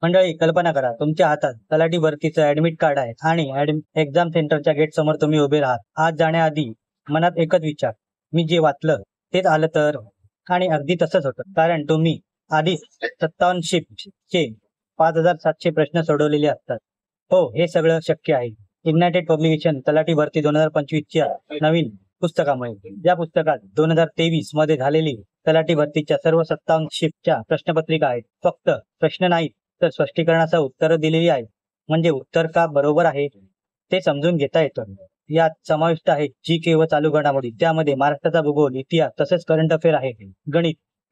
मंडळी, कल्पना करा तुमच्या हातात तलाठी भरतीचं ऍडमिट कार्ड आहे आणि एक्झाम सेंटरच्या गेट समोर तुम्ही उभे राहात. आत जाण्याआधी मनात एकच विचार, मी जे वाचलं तेच आलं तर. आणि अगदी तसंच होतं, कारण तुम्ही आधीच 57 शिफ्टचे 5700 प्रश्न सोडवलेले असतात. हो, हे सगळं शक्य आहे इग्नायटेड पब्लिकेशन तलाठी भरती 2025च्या नवीन पुस्तकामुळे. या पुस्तकात 2023 मध्ये झालेली तलाठी भरतीच्या सर्व 57 शिफ्टच्या प्रश्नपत्रिका आहेत. फक्त प्रश्न नाहीत तर स्पष्टीकरणासह उत्तरं दिलेली आहेत. म्हणजे उत्तर का बरोबर आहे ते समजून घेता येतं. यात समाविष्ट आहेत GK व चालू घडामोडी. त्यामध्ये महाराष्ट्राचा भूगोल, इतिहास तसेच करंट अफेअर आहे.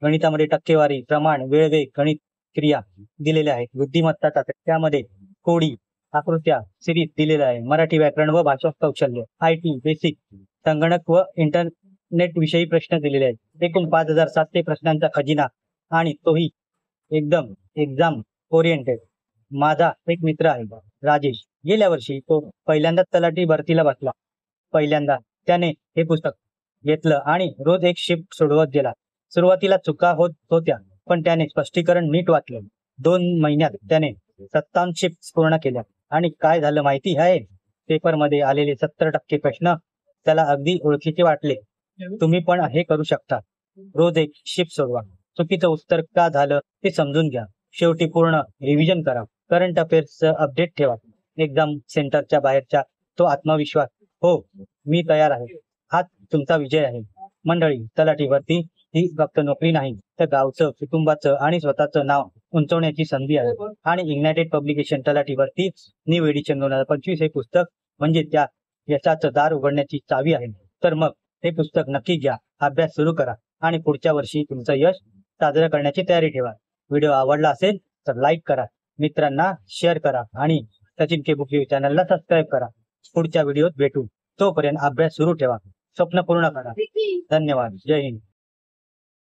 गणितामध्ये टक्केवारी, प्रमाण, वेळवेग, गणित क्रिया दिलेल्या आहेत. बुद्धिमत्ता चाचणी, त्यामध्ये कोडी, आकृत्या, सिरीज दिलेल्या आहे. मराठी व्याकरण व भाषा कौशल्य, IT बेसिक, संगणक व इंटरनेट विषयी प्रश्न दिलेले आहेत. एकूण 5700 प्रश्नांचा खजिना, आणि तोही एकदम एक्झाम ओरिएंटेड. माझा एक मित्र आहे राजेश. गेल्या वर्षी तो पहिल्यांदाच तलाठी भरतीला बसला. पहिल्यांदा त्याने हे पुस्तक घेतलं आणि रोज एक शिफ्ट सोडवत गेला. सुरुवातीला चुका होत होत्या, पण त्याने स्पष्टीकरण नीट वाचलं. 2 महिन्यात त्याने 57 शिफ्ट पूर्ण केल्या. आणि काय झालं माहिती आहे? पेपरमध्ये आलेले 70% प्रश्न त्याला अगदी ओळखीचे वाटले. तुम्ही पण हे करू शकता. रोज एक शिफ्ट सोडवा. चुकीचं उत्तर का झालं ते समजून घ्या. शेवटी पूर्ण रिव्हिजन करा. करंट अफेअर्सचं अपडेट ठेवा. एक्झाम सेंटरच्या बाहेरच्या तो आत्मविश्वास, हो मी तयार आहे, हाच तुमचा विजय आहे. मंडळी, तलाठी भरती ही फक्त नोकरी नाही, तर गावचं, कुटुंबाचं आणि स्वतःचं नाव उंचवण्याची संधी आहे. आणि इग्नायटेड पब्लिकेशन तलाठी भरती न्यू एडिशन 2025 हे पुस्तक म्हणजे त्या यशाचं दार उघडण्याची चावी आहे. तर मग हे पुस्तक नक्की घ्या, अभ्यास सुरू करा आणि पुढच्या वर्षी तुमचं यश साजरं करण्याची तयारी ठेवा. व्हिडिओ आवडला असेल तर लाईक करा, मित्रांना शेअर करा आणि सचिन के बुक रिव्ह्यू चॅनलला सबस्क्राईब करा. पुढच्या व्हिडिओत भेटू. तोपर्यंत अभ्यास सुरू ठेवा, स्वप्न पूर्ण करा. धन्यवाद. जय हिंद.